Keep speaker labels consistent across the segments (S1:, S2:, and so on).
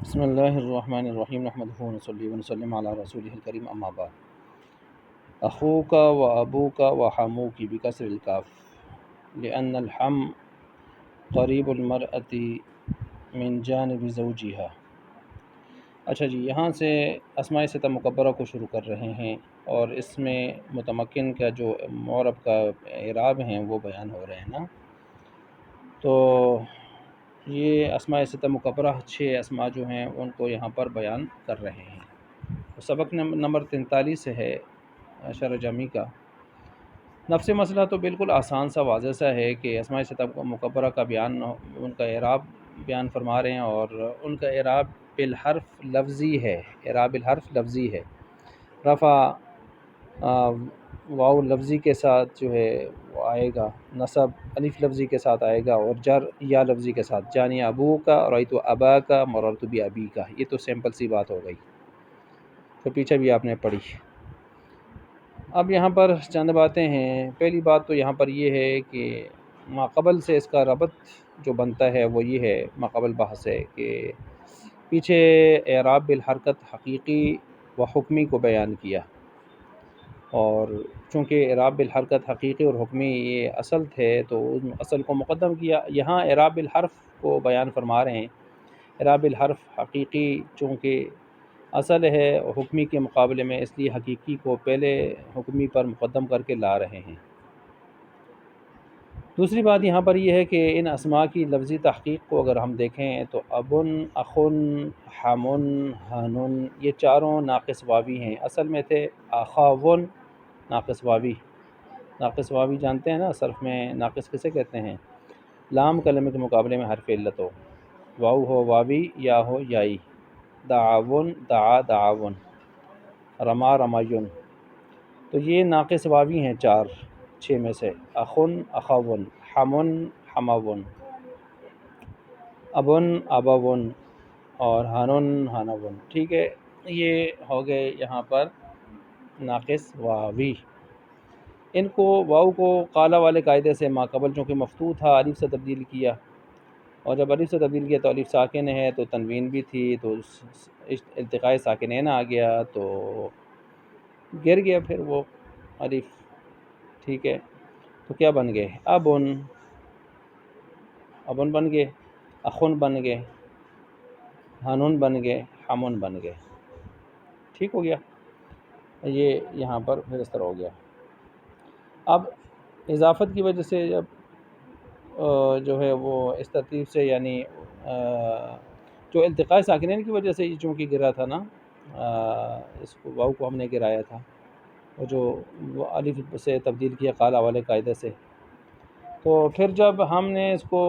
S1: بسم اللہ الرحمن الرحیم نحمدہ ونصلی ونسلم علی رسولہ الکریم اما بعد اخوک و ابوک و حموک بکسر الکاف لأن الحم قریب المرأة من جانب زوجها۔ اچھا جی، یہاں سے اسماء ستہ مکبرہ کو شروع کر رہے ہیں اور اس میں متمکن کا جو معرب کا اعراب ہیں وہ بیان ہو رہے ہیں نا۔ تو یہ اسماء ستہ مکبرہ 6 اسماء جو ہیں ان کو یہاں پر بیان کر رہے ہیں۔ سبق نمبر 43 ہے شرح جامی کا۔ نفس مسئلہ تو بالکل آسان سا واضح سا ہے کہ اسماء ستہ مکبرہ کا بیان، ان کا اعراب بیان فرما رہے ہیں، اور ان کا اعراب بالحرف لفظی ہے، اعراب بالحرف لفظی ہے۔ رفع واو لفظی کے ساتھ جو ہے وہ آئے گا، نصب الف لفظی کے ساتھ آئے گا، اور جر یا لفظی کے ساتھ، جانی ابو کا، رأیت ابا کا، مررت بابی کا۔ یہ تو سمپل سی بات ہو گئی، تو پیچھے بھی آپ نے پڑھی۔ اب یہاں پر چند باتیں ہیں۔ پہلی بات تو یہاں پر یہ ہے کہ ماقبل سے اس کا ربط جو بنتا ہے وہ یہ ہے، ماقبل بحث ہے کہ پیچھے اعراب بالحرکت حقیقی و حکمی کو بیان کیا، اور چونکہ اعراب بالحرکت حقیقی اور حکمی یہ اصل تھے تو ان اصل کو مقدم کیا۔ یہاں اعراب بالحرف کو بیان فرما رہے ہیں۔ اعراب بالحرف حقیقی چونکہ اصل ہے حکمی کے مقابلے میں، اس لیے حقیقی کو پہلے حکمی پر مقدم کر کے لا رہے ہیں۔ دوسری بات یہاں پر یہ ہے کہ ان اسماء کی لفظی تحقیق کو اگر ہم دیکھیں تو ابن، اخن، حمن، ہنن، یہ چاروں ناقص واوی ہیں۔ اصل میں تھے اخاون ناقص واوی۔ ناقص واوی جانتے ہیں نا، صرف میں ناقص کسے کہتے ہیں؟ لام کلمے کے مقابلے میں حرف علت ہو، واو ہو واوی، یا ہو یائی۔ دعاون، دعا دعاون، رما رمایون، تو یہ ناقص واوی ہیں 6 میں سے، اخن اخاون، حمن حماون، ابن اباون، اور ہنن ہنون۔ ٹھیک ہے، یہ ہو گئے یہاں پر ناقص واوی۔ ان کو واو کو قالا والے قاعدے سے ماقبل چونکہ مفتوح تھا الف سے تبدیل کیا، اور جب الف سے تبدیل کیا تو الف ساکن ہے تو تنوین بھی تھی، تو التقاء ساکنین آ گیا تو گر گیا پھر وہ الف۔ ٹھیک ہے، تو کیا بن گئے؟ ابن بن گئے، اخن بن گئے، ہنون بن گئے، حمن بن گئے۔ ٹھیک ہو گیا، یہ یہاں پر پھر اس طرح ہو گیا۔ اب اضافت کی وجہ سے جب جو ہے وہ اس ترتیب سے، یعنی جو التقاء ساکنین کی وجہ سے یہ چونکہ گرا تھا نا، اس کو واو کو ہم نے گرایا تھا، اور جو وہ الف سے تبدیل کیا قالا والے قاعدے سے، تو پھر جب ہم نے اس کو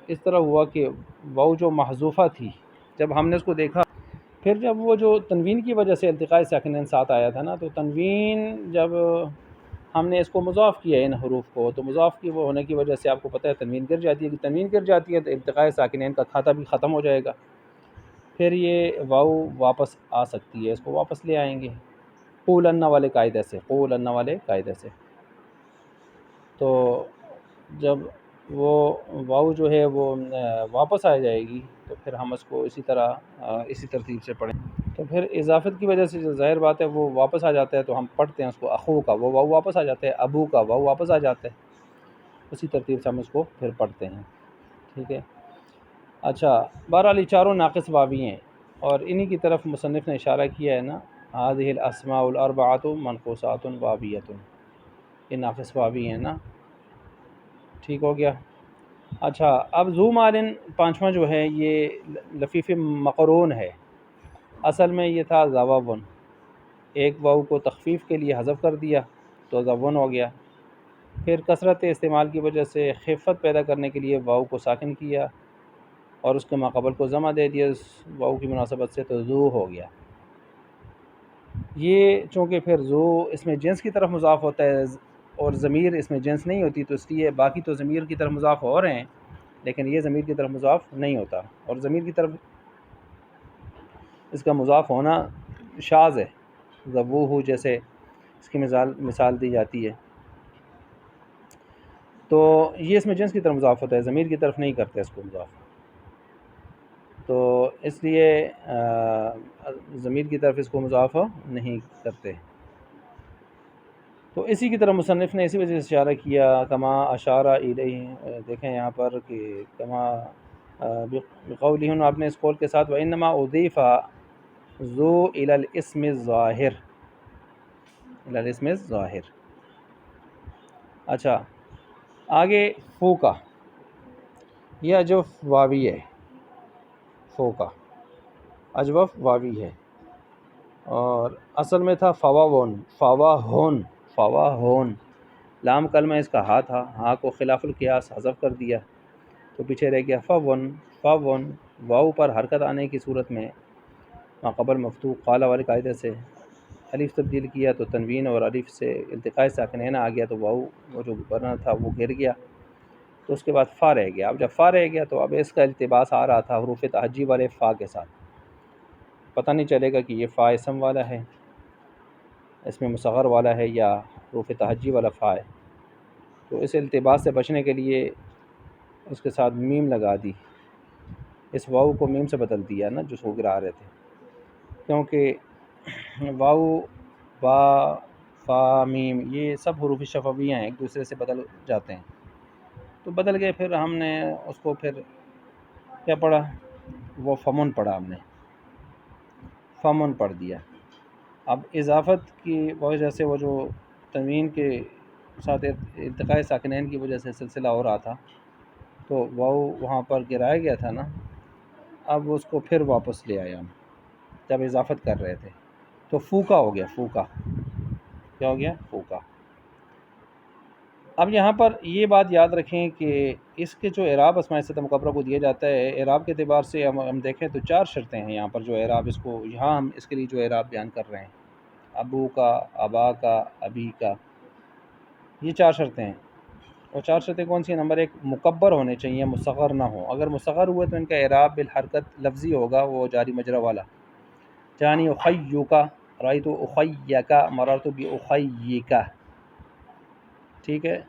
S1: اس طرح ہوا کہ واو جو محذوفہ تھی، جب ہم نے اس کو دیکھا، پھر جب وہ جو تنوین کی وجہ سے التقاء ساکنین ساتھ آیا تھا نا، تو تنوین جب ہم نے اس کو مضاف کیا ان حروف کو، تو مضاف کی وہ ہونے کی وجہ سے آپ کو پتہ ہے تنوین گر جاتی ہے، کہ تنوین گر جاتی ہے تو التقاء ساکنین کا کھاتا بھی ختم ہو جائے گا، پھر یہ واو واپس آ سکتی ہے، اس کو واپس لے آئیں گے قولن والے قاعدے سے، قولن والے قاعدے سے۔ تو جب وہ واو جو ہے وہ واپس آ جائے گی تو پھر ہم اس کو اسی طرح اسی ترتیب سے پڑھیں۔ تو پھر اضافت کی وجہ سے جو ظاہر بات ہے وہ واپس آ جاتا ہے، تو ہم پڑھتے ہیں اس کو اخو کا، وہ واو واپس آ جاتا ہے، ابو کا واو واپس آ جاتا ہے، اسی ترتیب سے ہم اس کو پھر پڑھتے ہیں۔ ٹھیک ہے، اچھا، بہرحال یہ چاروں ناقص واوی ہیں، اور انہی کی طرف مصنف نے اشارہ کیا ہے نا، هذه الاسماء الاربعۃ منقوصات واویۃ، یہ ناقص واوی ہیں نا۔ ٹھیک ہو گیا۔ اچھا، اب ذو مالن پانچواں جو ہے یہ لفیف مقرون ہے۔ اصل میں یہ تھا زواون، ایک واو کو تخفیف کے لیے حذف کر دیا تو زون ہو گیا، پھر کثرت استعمال کی وجہ سے خفت پیدا کرنے کے لیے واو کو ساکن کیا اور اس کے ماقبل کو ضمہ دے دیا اس واو کی مناسبت سے، تو ذو ہو گیا۔ یہ چونکہ پھر ذو اس میں جنس کی طرف مضاف ہوتا ہے، اور ضمیر اس میں جنس نہیں ہوتی، تو اس لیے باقی تو ضمیر کی طرف مضاف ہو رہے ہیں لیکن یہ ضمیر کی طرف مضاف نہیں ہوتا، اور ضمیر کی طرف اس کا مضاف ہونا شاذ ہے، ذبوح جیسے اس کی مثال دی جاتی ہے۔ تو یہ اس میں جنس کی طرف مضاف ہوتا ہے، ضمیر کی طرف نہیں کرتے اس کو مضاف، تو اس لیے ضمیر کی طرف اس کو مضاف نہیں کرتے۔ تو اسی کی طرح مصنف نے اسی وجہ سے اشارہ کیا، کما اشارہ الیہ، دیکھیں یہاں پر کہ کما بقولہ، آپ نے اس قول کے ساتھ وَإِنَّمَا أُضِيفَ ذو إِلَى الْإِسْمِ الظَّاهِرِ، إِلَى الْإِسْمِ الظَّاهِرِ۔ اچھا آگے فو کا، یہ اجوف واوی ہے، فو کا اجوف واوی ہے، اور اصل میں تھا فواون، فواہون، فواہون، لام کلمہ اس کا ہا تھا، ہا کو خلاف القیاس حذف کر دیا تو پیچھے رہ گیا فون، فون، واو پر حرکت آنے کی صورت میں ما قبل مفتوح قال والے قاعدے سے الف تبدیل کیا تو تنوین اور الف سے التقاء ساکنین آ گیا، تو واو وہ جو بنا تھا وہ گر گیا، تو اس کے بعد فا رہ گیا۔ اب جب فا رہ گیا تو اب اس کا التباس آ رہا تھا حروف تہجی والے فا کے ساتھ، پتہ نہیں چلے گا کہ یہ فا اسم والا ہے، اس میں مصغر والا ہے، یا حروف تہجی والا فا ہے، تو اس التباس سے بچنے کے لیے اس کے ساتھ میم لگا دی، اس واو کو میم سے بدل دیا نا جو سو گرا رہے تھے، کیونکہ واو، با، فا، میم یہ سب حروف شفویہ ہیں، ایک دوسرے سے بدل جاتے ہیں، تو بدل گئے، پھر ہم نے اس کو پھر کیا پڑھا، وہ فمن پڑھا، ہم نے فمن پڑھ دیا۔ اب اضافت کی وجہ سے وہ جو تنوین کے ساتھ التقاء ساکنین کی وجہ سے سلسلہ ہو رہا تھا، تو واو وہاں پر گرایا گیا تھا نا، اب اس کو پھر واپس لے آیا ہم جب اضافت کر رہے تھے، تو فوکا ہو گیا، فوکا کیا ہو گیا، فوکا۔ اب یہاں پر یہ بات یاد رکھیں کہ اس کے جو اعراب اسماء ستہ مکبرہ کو دیا جاتا ہے، اعراب کے اعتبار سے ہم دیکھیں تو 4 شرطیں ہیں یہاں پر، جو اعراب اس کو یہاں ہم اس کے لیے جو اعراب بیان کر رہے ہیں، ابو کا، ابا کا، ابی کا، یہ 4 شرطیں ہیں۔ اور 4 شرطیں کون سی ہیں؟ نمبر 1 مکبر ہونے چاہیے، مصغر نہ ہو، اگر مصغر ہوئے تو ان کا اعراب بالحرکت لفظی ہوگا، وہ جاری مجرا والا، جانی اخیوکا، رأیت اخیکا، مررت باخیکا، ٹھیک ہے،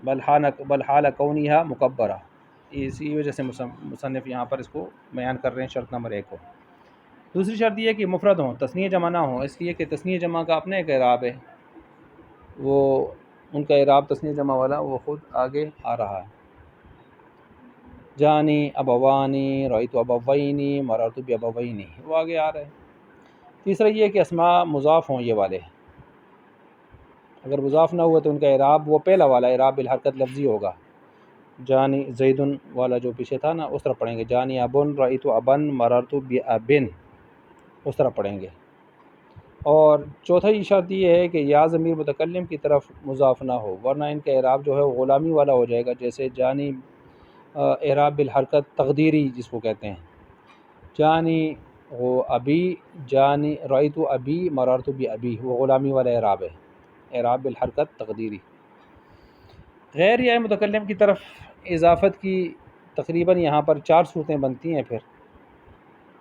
S1: بل حال کونیہا مکبرہ، اسی وجہ سے مصنف یہاں پر اس کو بیان کر رہے ہیں شرط نمبر 1 کو۔ دوسری شرط یہ ہے کہ مفرد ہوں، تثنیہ جمع نہ ہوں، اس لیے کہ تثنیہ جمع کا اپنا ایک اعراب ہے، وہ ان کا اعراب تثنیہ جمع والا وہ خود آگے آ رہا ہے، جانی ابوانی، رأیت ابوینی، مررت بابوینی، وہ آگے آ رہا ہے۔ تیسرا یہ ہے کہ اسماء مضاف ہوں، یہ والے اگر مضاف نہ ہوا تو ان کا اعراب وہ پہلا والا اعراب بالحرکت لفظی ہوگا، جانی زیدن والا جو پیچھے تھا نا اس طرح پڑھیں گے، جانی ابن، رأیت ابن، مررت بابن، اس طرح پڑھیں گے۔ اور چوتھا یہ شرط یہ ہے کہ یا ضمیر متکلم کی طرف مضاف نہ ہو، ورنہ ان کا اعراب جو ہے وہ غلامی والا ہو جائے گا، جیسے جانی اعراب بالحرکت تقدیری جس کو کہتے ہیں، جانی وہ ابی، جانی رأیت ابی، مررت بابی، وہ غلامی والا اعراب ہے، اعراب بالحرکت تقدیری۔ غیر یا متکلم کی طرف اضافت کی تقریباً یہاں پر 4 صورتیں بنتی ہیں، پھر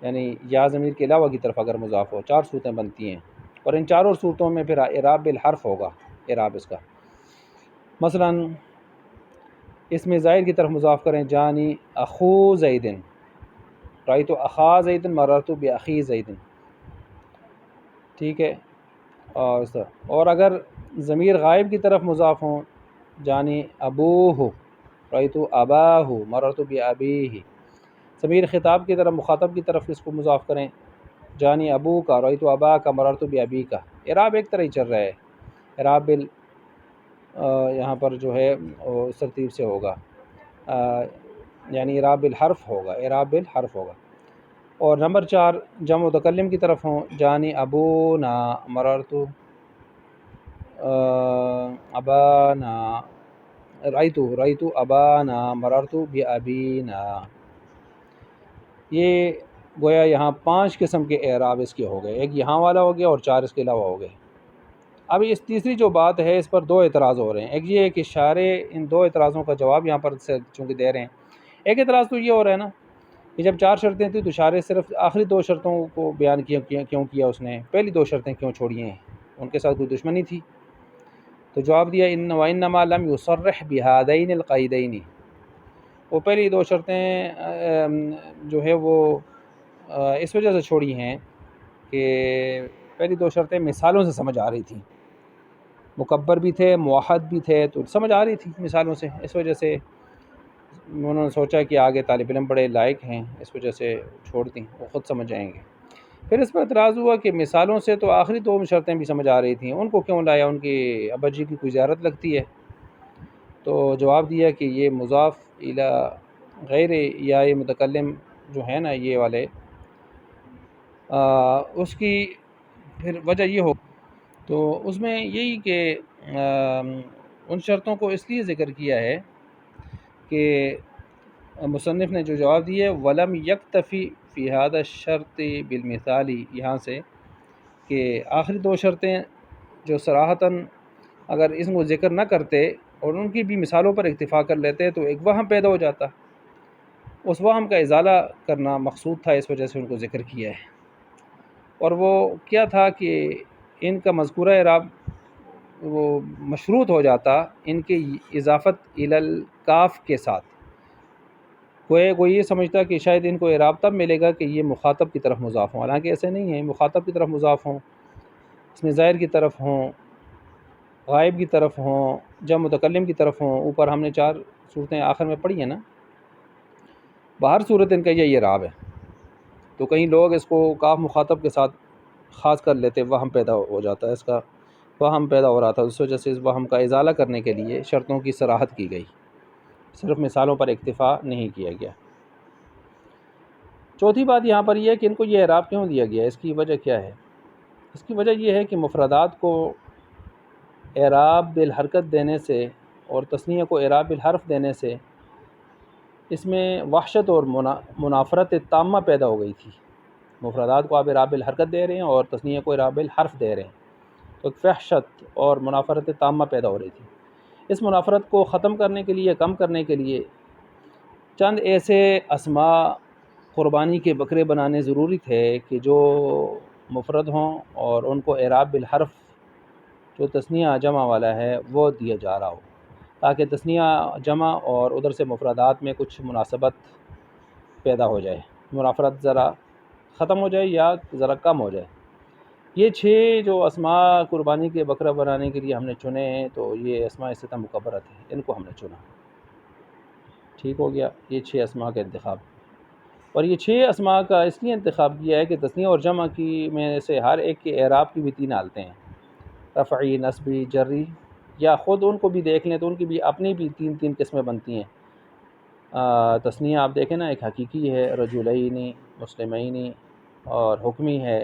S1: یعنی یا ضمیر کے علاوہ کی طرف اگر مضاف ہو 4 صورتیں بنتی ہیں، اور ان چاروں صورتوں میں پھر اعراب بالحرف ہوگا، اعراب اس کا، مثلا اس میں زائد کی طرف مضاف کریں، جانی اخو زیدن، رأیت اخا زیدن، مررت باخی زیدن، ٹھیک ہے، اور اگر ضمیر غائب کی طرف مضاف ہوں، جانی ابوہ، رأیت اباہ، مررت بابیہ، ضمیر خطاب کی طرف مخاطب کی طرف اس کو مضاف کریں، جانی ابو کا، رأیت ابا کا، مررت بابی کا، اعراب ایک طرح ہی چل رہا ہے، اعراب یہاں پر جو ہے اس ترتیب سے ہوگا، یعنی اعراب بالحرف ہوگا، اعراب بالحرف ہوگا۔ اور نمبر 4 جمع متکلم کی طرف ہوں، جانی ابونا، مررت ابانا، رأیت ابانا، مررت بابینا، یہ گویا یہاں 5 قسم کے اعراب اس کے ہو گئے، ایک یہاں والا ہو گیا اور 4 اس کے علاوہ ہو گئے۔ اب اس تیسری جو بات ہے اس پر 2 اعتراض ہو رہے ہیں، ایک یہ ہے کہ شارح ان 2 اعتراضوں کا جواب یہاں پر چونکہ دے رہے ہیں۔ ایک اعتراض تو یہ ہو رہا ہے نا کہ جب 4 شرطیں تھیں تو شارح صرف آخری 2 شرطوں کو بیان کیوں کیا اس نے، پہلی 2 شرطیں کیوں چھوڑی ہیں، ان کے ساتھ کوئی دشمنی تھی؟ تو جواب دیا ان وانما لم یصرح بہذین القیدین، وہ پہلی دو شرطیں جو ہے وہ اس وجہ سے چھوڑی ہیں کہ پہلی دو شرطیں مثالوں سے سمجھ آ رہی تھیں، مکبر بھی تھے موحد بھی تھے تو سمجھ آ رہی تھی مثالوں سے، اس وجہ سے انہوں نے سوچا کہ آگے طالب علم بڑے لائق ہیں، اس وجہ سے چھوڑ دیں، وہ خود سمجھ جائیں گے۔ پھر اس پر اعتراض ہوا کہ مثالوں سے تو آخری دو شرطیں بھی سمجھ آ رہی تھیں، ان کو کیوں لایا، ان کی ابا جی کی کوئی زیارت لگتی ہے؟ تو جواب دیا کہ یہ مضاف الی غیر یا یہ متکلم جو ہے نا یہ والے اس کی پھر وجہ یہ ہو، تو اس میں یہی کہ ان شرطوں کو اس لیے ذکر کیا ہے کہ مصنف نے جو جواب دیا ہے ولم یکتفی فی هذا الشرط بالمثالی، یہاں سے کہ آخری دو شرطیں جو صراحتاً اگر اس کو ذکر نہ کرتے اور ان کی بھی مثالوں پر اکتفا کر لیتے تو ایک وہم پیدا ہو جاتا، اس وہم کا ازالہ کرنا مقصود تھا، اس وجہ سے ان کو ذکر کیا ہے۔ اور وہ کیا تھا کہ ان کا مذکورہ اعراب وہ مشروط ہو جاتا ان کے اضافت الی الکاف کے ساتھ، کوئی یہ سمجھتا کہ شاید ان کو اعراب تب ملے گا کہ یہ مخاطب کی طرف مضاف ہوں، حالانکہ ایسے نہیں ہیں، مخاطب کی طرف مضاف ہوں، اس میں ظاہر کی طرف ہوں، غائب کی طرف ہوں، جب متکلم کی طرف ہوں، اوپر ہم نے 4 صورتیں آخر میں پڑھی ہیں نا، باہر صورت ان کا یہ اعراب ہے، تو کئی لوگ اس کو کاف مخاطب کے ساتھ خاص کر لیتے، وہم پیدا ہو جاتا ہے، اس کا وہم پیدا ہو رہا تھا، اس وجہ سے اس وہم کا ازالہ کرنے کے لیے شرطوں کی صراحت کی گئی، صرف مثالوں پر اکتفا نہیں کیا گیا۔ چوتھی بات یہاں پر یہ ہے کہ ان کو یہ اعراب کیوں دیا گیا، اس کی وجہ کیا ہے؟ اس کی وجہ یہ ہے کہ مفردات کو اعراب بالحرکت دینے سے اور تثنیہ کو اعراب بالحرف دینے سے اس میں وحشت اور منافرت تامہ پیدا ہو گئی تھی۔ مفردات کو آپ اعراب بالحرکت دے رہے ہیں اور تثنیہ کو اعراب بالحرف دے رہے ہیں، تو ایک وحشت اور منافرت تامہ پیدا ہو رہی تھی۔ اس منافرت کو ختم کرنے کے لیے، کم کرنے کے لیے چند ایسے اسماء قربانی کے بکرے بنانے ضروری تھے کہ جو مفرد ہوں اور ان کو اعراب بالحرف جو تثنیہ جمع والا ہے وہ دیا جا رہا ہو، تاکہ تثنیہ جمع اور ادھر سے مفردات میں کچھ مناسبت پیدا ہو جائے، منافرت ذرا ختم ہو جائے یا ذرا کم ہو جائے۔ یہ 6 جو اسماء قربانی کے بکرا بنانے کے لیے ہم نے چنے ہیں، تو یہ اسماء ستہ مکبرت ہیں، ان کو ہم نے چنا، ٹھیک ہو گیا، یہ 6 اسماء کا انتخاب۔ اور یہ 6 اسماء کا اس لیے انتخاب کیا ہے کہ تثنیہ اور جمع کی میں سے ہر ایک کے اعراب کی بھی 3 حالتیں ہیں، رفعی، نصبی، جری، یا خود ان کو بھی دیکھ لیں تو ان کی بھی اپنی بھی 3 قسمیں بنتی ہیں۔ تثنیہ آپ دیکھیں نا، ایک حقیقی ہے رجلینی، مسلمینی، اور حکمی ہے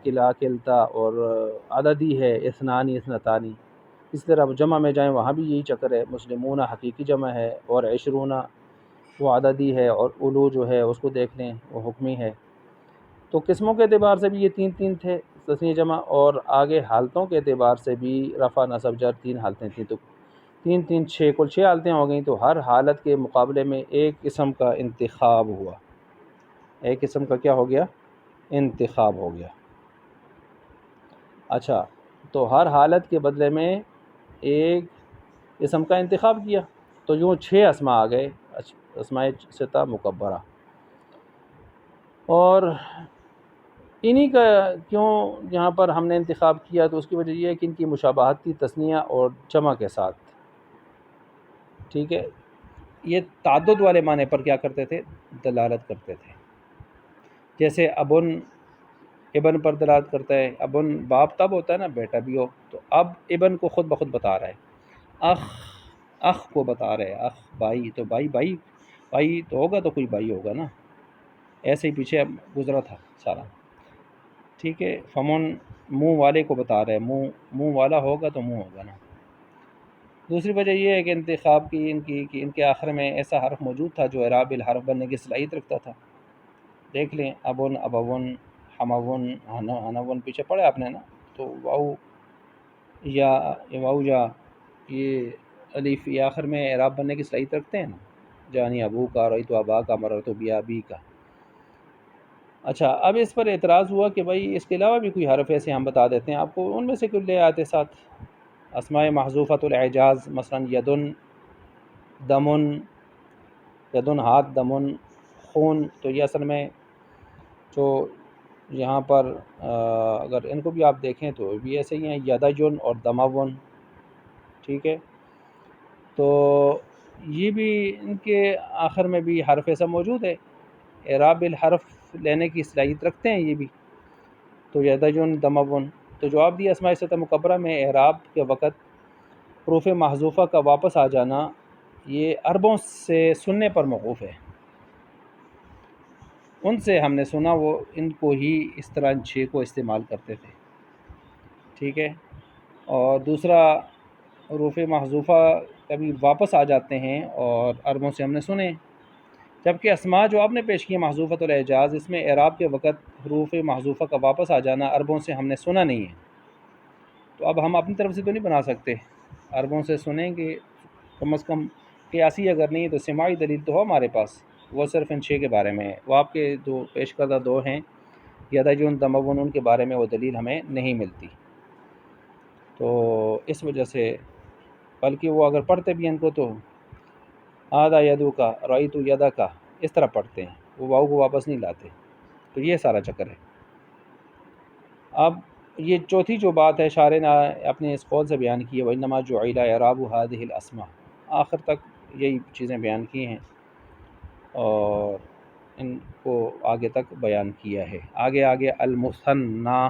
S1: کلا کلتا، اور عددی ہے اثنانی اثنتانی۔ اس طرح جمع میں جائیں وہاں بھی یہی چکر ہے، مسلمون حقیقی جمع ہے اور عشرون وہ عددی ہے، اور اولو جو ہے اس کو دیکھ لیں وہ حکمی ہے۔ تو قسموں کے اعتبار سے بھی یہ 3 تھے تثنیہ جمع، اور آگے حالتوں کے اعتبار سے بھی رفع نصب جر 3 حالتیں تھیں، تو 3 6 کل 6 حالتیں ہو گئیں، تو ہر حالت کے مقابلے میں ایک قسم کا انتخاب ہوا، ایک قسم کا کیا ہو گیا؟ انتخاب ہو گیا۔ اچھا، تو ہر حالت کے بدلے میں ایک قسم کا انتخاب کیا، تو یوں 6 اسماء آ گئے، اسماء ستہ مکبرہ۔ اور انہی کا کیوں یہاں پر ہم نے انتخاب کیا، تو اس کی وجہ یہ ہے کہ ان کی مشابہت تھی تثنیہ اور جمع کے ساتھ، ٹھیک ہے۔ یہ تعدد والے معنی پر کیا کرتے تھے؟ دلالت کرتے تھے، جیسے ابن ابن پر دلالت کرتا ہے، ابن باپ تب ہوتا ہے نا بیٹا بھی ہو، تو اب ابن کو خود بخود بتا رہا ہے، اخ کو بتا رہے ہیں، اخ بھائی، تو بھائی تو ہوگا تو کوئی بھائی ہوگا نا، ایسے ہی پیچھے گزرا تھا سارا، ٹھیک ہے۔ فمن منہ والے کو بتا رہے ہیں، منہ والا ہوگا تو منہ ہوگا نا۔ دوسری وجہ یہ ہے کہ انتخاب کی ان کے آخر میں ایسا حرف موجود تھا جو اعراب الحرف بننے کی صلاحیت رکھتا تھا، دیکھ لیں ابن، ابون، ہمون، ہنون، پیچھے پڑھے آپ نے نا، تو واؤ یا یہ الف یہ آخر میں اعراب بننے کی صلاحیت رکھتے ہیں نا، جانی ابو کا، رویت ابا کا، مررت بیا ابی کا۔ اچھا، اب اس پر اعتراض ہوا کہ بھائی اس کے علاوہ بھی کوئی حرف ایسے ہم بتا دیتے ہیں آپ کو، ان میں سے کوئی لے آتے ساتھ اسماء محذوفۃ الاعجاز، مثلا یدن، دمن، یدن ہاتھ، دمن خون، تو یہ اصل میں جو یہاں پر اگر ان کو بھی آپ دیکھیں تو بھی ایسے ہی ہیں، یدجن اور دمون، ٹھیک ہے. تو یہ بھی ان کے آخر میں بھی حرف ایسا موجود ہے، اعراب الحرف لینے کی صلاحیت رکھتے ہیں یہ بھی. تو یدجن، دمون، تو جواب دیا اسماء ستہ مکبرہ میں اعراب کے وقت حروف محذوفہ کا واپس آ جانا یہ عربوں سے سننے پر موقوف ہے. ان سے ہم نے سنا وہ ان کو ہی اس طرح ان چھ کو استعمال کرتے تھے، ٹھیک ہے. اور دوسرا حروف محذوفہ کبھی واپس آ جاتے ہیں اور عربوں سے ہم نے سنے، جبکہ اسماء جو آپ نے پیش کی محذوفۃ الاعجاز، اس میں اعراب کے وقت حروف محذوفہ کا واپس آ جانا عربوں سے ہم نے سنا نہیں ہے. تو اب ہم اپنی طرف سے تو نہیں بنا سکتے، عربوں سے سنیں کہ کم از کم قیاسی اگر نہیں تو سماعی دلیل تو ہو ہمارے پاس، وہ صرف ان چھ کے بارے میں ہے. وہ آپ کے جو پیش کردہ دو ہیں یدجن، دمون، ان کے بارے میں وہ دلیل ہمیں نہیں ملتی. تو اس وجہ سے بلکہ وہ اگر پڑھتے بھی ہیں ان کو تو آدھا یدو کا، رأیتو یدا کا، اس طرح پڑھتے ہیں، وہ واؤ کو واپس نہیں لاتے. تو یہ سارا چکر ہے. اب یہ چوتھی جو بات ہے شارح نے اپنے اس قول سے بیان کی ہے، وَإِنَّمَا جُعِلَ إِعْرَابُ هَذِهِ الْأَسْمَاءِ، آخر تک یہی چیزیں بیان کی ہیں اور ان کو آگے تک بیان کیا ہے. آگے المثنیٰ